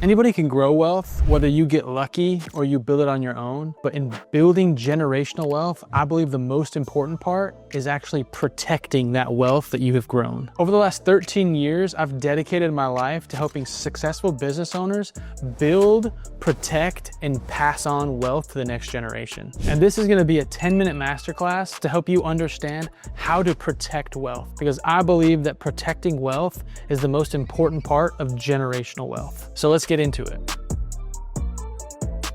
Anybody can grow wealth, whether you get lucky or you build it on your own. But in building generational wealth, I believe the most important part is actually protecting that wealth that you have grown. Over the last 13 years, I've dedicated my life to helping successful business owners build, protect, and pass on wealth to the next generation. And this is gonna be a 10-minute masterclass to help you understand how to protect wealth, because I believe that protecting wealth is the most important part of generational wealth. So let's get into it.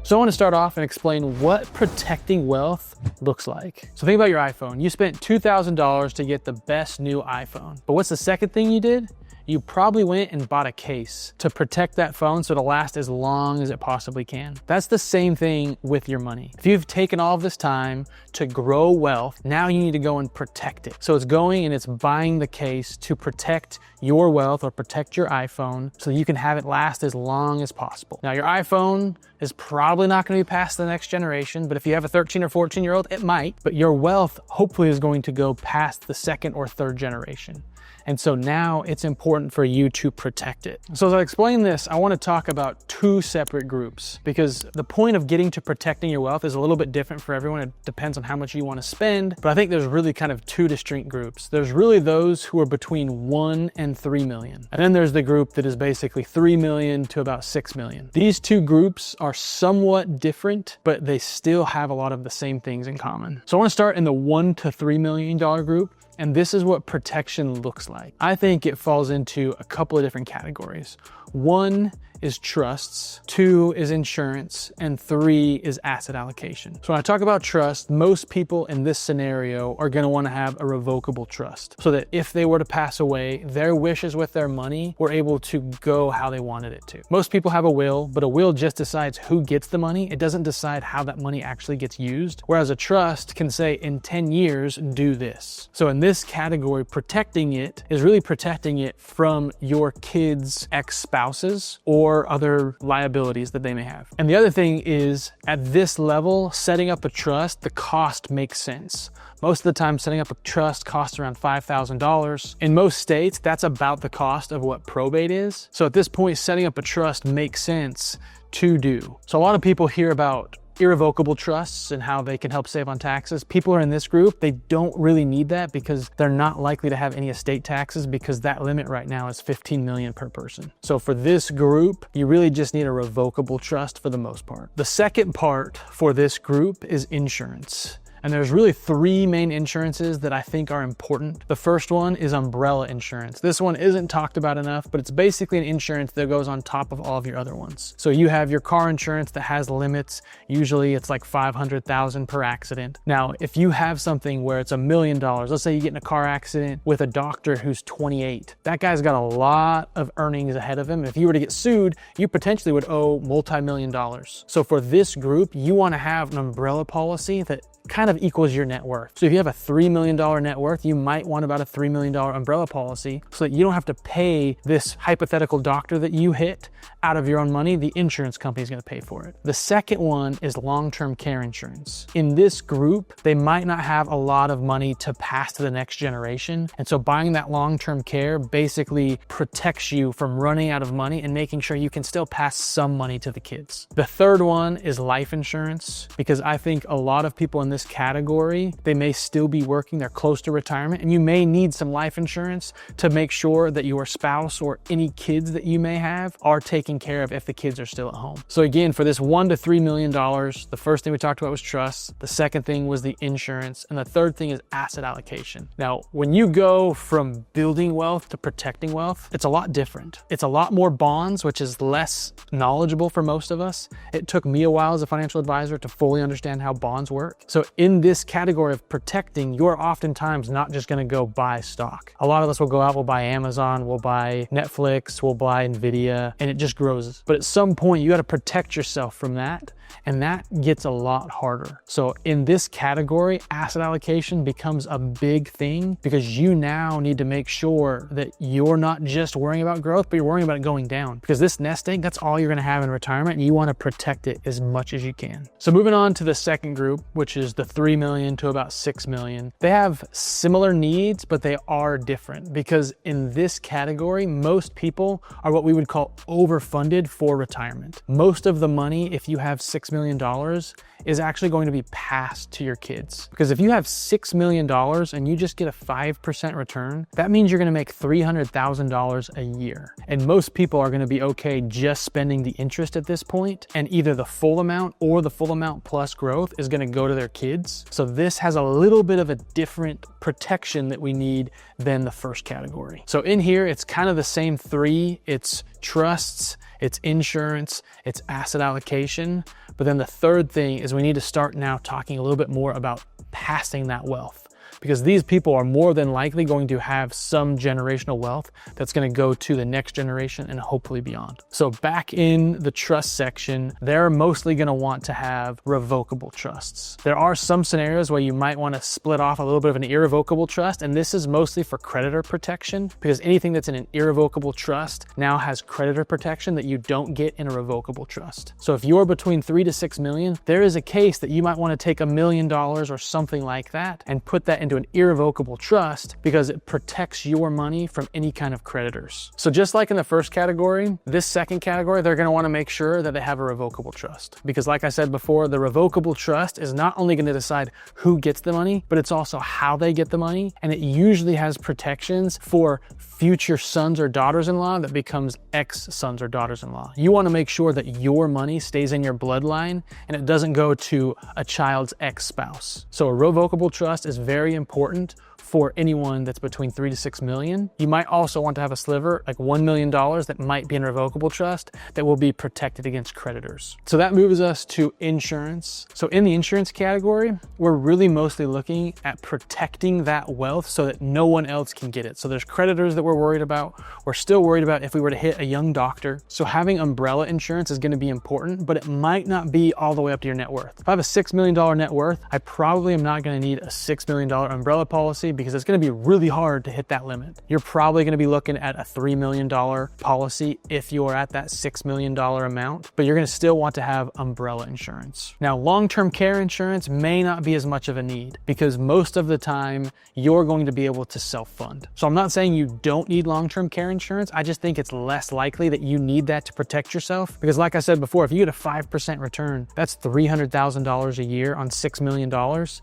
So I want to start off and explain what protecting wealth looks like. So think about your iPhone. You spent $2,000 to get the best new iPhone. But what's the second thing you did? You probably went and bought a case to protect that phone so it'll last as long as it possibly can. That's the same thing with your money. If you've taken all of this time to grow wealth, now you need to go and protect it. So it's going and it's buying the case to protect your wealth or protect your iPhone so you can have it last as long as possible. Now your iPhone is probably not going to be passed to the next generation, but if you have a 13 or 14-year-old, it might. But your wealth hopefully is going to go past the second or third generation. And so now it's important for you to protect it. So as I explain this, I want to talk about two separate groups, because the point of getting to protecting your wealth is a little bit different for everyone. It depends on how much you want to spend, but I think there's really kind of two distinct groups. There's really those who are between 1 and 3 million. And then there's the group that is basically 3 million to about 6 million. These two groups are somewhat different, but they still have a lot of the same things in common. So I want to start in the $1 to $3 million group. And this is what protection looks like. I think it falls into a couple of different categories. 1 is trusts, 2 is insurance, and 3 is asset allocation. So when I talk about trust, most people in this scenario are gonna wanna have a revocable trust so that if they were to pass away, their wishes with their money were able to go how they wanted it to. Most people have a will, but a will just decides who gets the money. It doesn't decide how that money actually gets used. Whereas a trust can say, in 10 years, do this. So in this category, protecting it is really protecting it from your kids' ex-spouses or other liabilities that they may have. And the other thing is, at this level, setting up a trust, the cost makes sense. Most of the time, setting up a trust costs around $5,000. In most states, that's about the cost of what probate is. So at this point, setting up a trust makes sense to do. So a lot of people hear about irrevocable trusts and how they can help save on taxes. People are in this group, they don't really need that because they're not likely to have any estate taxes, because that limit right now is 15 million per person. So for this group, you really just need a revocable trust for the most part. The second part for this group is insurance. And there's really 3 main insurances that I think are important. The first one is umbrella insurance. This one isn't talked about enough, but it's basically an insurance that goes on top of all of your other ones. So you have your car insurance that has limits. Usually it's like $500,000 per accident. Now, if you have something where it's $1 million, let's say you get in a car accident with a doctor who's 28, that guy's got a lot of earnings ahead of him. If you were to get sued, you potentially would owe multi-million dollars. So for this group, you want to have an umbrella policy that kind of equals your net worth. So if you have a $3 million net worth, you might want about a $3 million umbrella policy so that you don't have to pay this hypothetical doctor that you hit out of your own money. The insurance company is going to pay for it. The second one is long-term care insurance. In this group, they might not have a lot of money to pass to the next generation. And so buying that long-term care basically protects you from running out of money and making sure you can still pass some money to the kids. The third one is life insurance, because I think a lot of people in this category, they may still be working, they're close to retirement, and you may need some life insurance to make sure that your spouse or any kids that you may have are taken care of if the kids are still at home. So again, for this $1 to $3 million, the first thing we talked about was trust, the second thing was the insurance, and the third thing is asset allocation. Now, when you go from building wealth to protecting wealth, it's a lot different. It's a lot more bonds, which is less knowledgeable for most of us. It took me a while as a financial advisor to fully understand how bonds work. So in this category of protecting, you're oftentimes not just gonna go buy stock. A lot of us will go out, we'll buy Amazon, we'll buy Netflix, we'll buy Nvidia, and it just grows. But at some point, you gotta protect yourself from that and that gets a lot harder. So in this category, asset allocation becomes a big thing because you now need to make sure that you're not just worrying about growth, but you're worrying about it going down, because this nest egg, that's all you're going to have in retirement, and you want to protect it as much as you can. So moving on to the second group, which is the 3 million to about 6 million. They have similar needs, but they are different, because in this category, most people are what we would call overfunded for retirement. Most of the money, if you have $6 million, is actually going to be passed to your kids. Because if you have $6 million and you just get a 5% return, that means you're gonna make $300,000 a year. And most people are gonna be okay just spending the interest at this point, and either the full amount or the full amount plus growth is gonna go to their kids. So this has a little bit of a different protection that we need than the first category. So in here, it's kind of the same three. It's trusts, it's insurance, it's asset allocation. But then the third thing is we need to start now talking a little bit more about passing that wealth, because these people are more than likely going to have some generational wealth that's going to go to the next generation and hopefully beyond. So back in the trust section, they're mostly going to want to have revocable trusts. There are some scenarios where you might want to split off a little bit of an irrevocable trust, and this is mostly for creditor protection, because anything that's in an irrevocable trust now has creditor protection that you don't get in a revocable trust. So if you're between 3 to 6 million, there is a case that you might want to take $1 million or something like that and put that into an irrevocable trust, because it protects your money from any kind of creditors. So just like in the first category, this second category, they're going to want to make sure that they have a revocable trust, because like I said before, the revocable trust is not only going to decide who gets the money, but it's also how they get the money, and it usually has protections for future sons or daughters-in-law that becomes ex-sons or daughters-in-law. You want to make sure that your money stays in your bloodline and it doesn't go to a child's ex-spouse. So a revocable trust is very important for anyone that's between 3 to 6 million. You might also want to have a sliver, like $1 million, that might be in a revocable trust that will be protected against creditors. So that moves us to insurance. So in the insurance category, we're really mostly looking at protecting that wealth so that no one else can get it. So there's creditors that we're worried about. We're still worried about if we were to hit a young doctor. So having umbrella insurance is going to be important, but it might not be all the way up to your net worth. If I have a $6 million net worth, I probably am not going to need a $6 million umbrella policy, because it's going to be really hard to hit that limit. You're probably going to be looking at a $3 million policy if you're at that $6 million amount, but you're going to still want to have umbrella insurance. Now, long-term care insurance may not be as much of a need, because most of the time you're going to be able to self-fund. So I'm not saying you don't need long-term care insurance. I just think it's less likely that you need that to protect yourself, because like I said before, if you get a 5% return, that's $300,000 a year on $6 million.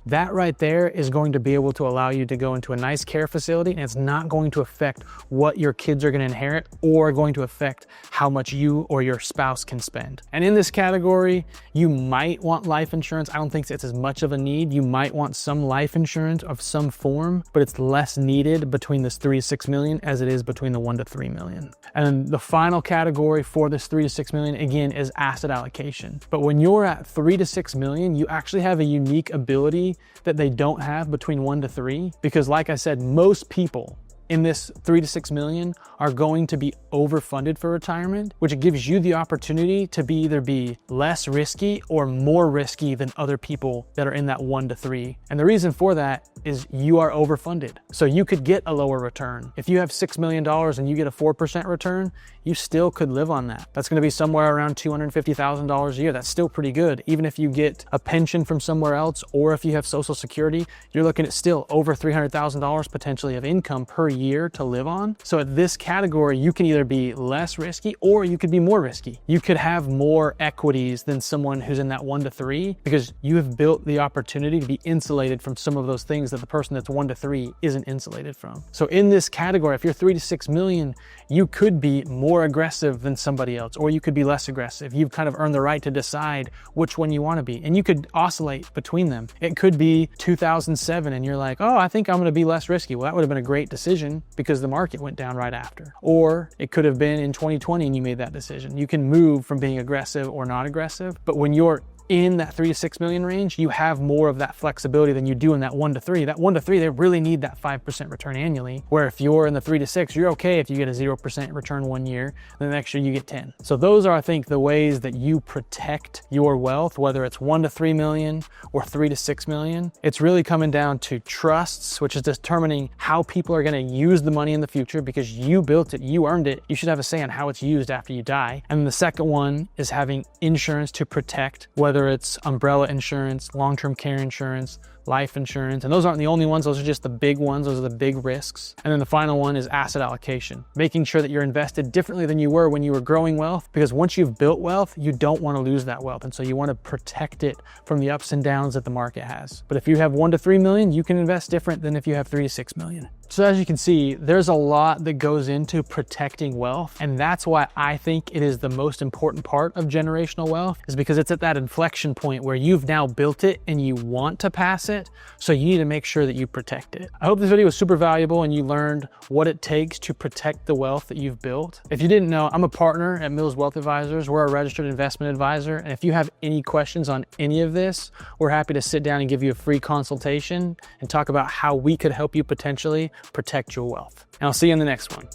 That right there is going to be able to allow you to go into a nice care facility, and it's not going to affect what your kids are going to inherit or going to affect how much you or your spouse can spend. And in this category, you might want life insurance. I don't think it's as much of a need. You might want some life insurance of some form, but it's less needed between this 3 to 6 million as it is between the 1 to 3 million. And the final category for this 3 to 6 million, again, is asset allocation. But when you're at 3 to 6 million, you actually have a unique ability that they don't have between 1 to 3, because like I said, most people in this 3 to 6 million are going to be overfunded for retirement, which gives you the opportunity to either be less risky or more risky than other people that are in that 1 to 3. And the reason for that is you are overfunded. So you could get a lower return. If you have $6 million and you get a 4% return, you still could live on that. That's gonna be somewhere around $250,000 a year. That's still pretty good. Even if you get a pension from somewhere else, or if you have Social Security, you're looking at still over $300,000 potentially of income per year to live on. So at this category, you can either be less risky or you could be more risky. You could have more equities than someone who's in that 1 to 3, because you have built the opportunity to be insulated from some of those things that the person that's 1 to 3 isn't insulated from. So in this category, if you're 3 to 6 million, you could be more aggressive than somebody else, or you could be less aggressive. You've kind of earned the right to decide which one you want to be, and you could oscillate between them. It could be 2007 and you're like, oh, I think I'm going to be less risky. Well, that would have been a great decision because the market went down right after. Or it could have been in 2020 and you made that decision. You can move from being aggressive or not aggressive, but when you're in that 3 to 6 million range, you have more of that flexibility than you do in that 1 to 3. That 1 to 3, they really need that 5% return annually. Where if you're in the 3 to 6, you're okay if you get a 0% return one year, then the next year you get 10. So those are, I think, the ways that you protect your wealth, whether it's 1 to 3 million or 3 to 6 million. It's really coming down to trusts, which is determining how people are going to use the money in the future because you built it, you earned it. You should have a say on how it's used after you die. And the second one is having insurance to protect, whether it's umbrella insurance, long-term care insurance, life insurance. And those aren't the only ones. Those are just the big ones. Those are the big risks. And then the final one is asset allocation, making sure that you're invested differently than you were when you were growing wealth, because once you've built wealth, you don't want to lose that wealth. And so you want to protect it from the ups and downs that the market has. But if you have 1 to 3 million, you can invest different than if you have 3 to 6 million. So as you can see, there's a lot that goes into protecting wealth. And that's why I think it is the most important part of generational wealth, is because it's at that inflection point where you've now built it and you want to pass it. So you need to make sure that you protect it. I hope this video was super valuable and you learned what it takes to protect the wealth that you've built. If you didn't know, I'm a partner at Mills Wealth Advisors. We're a registered investment advisor. And if you have any questions on any of this, we're happy to sit down and give you a free consultation and talk about how we could help you potentially protect your wealth. And I'll see you in the next one.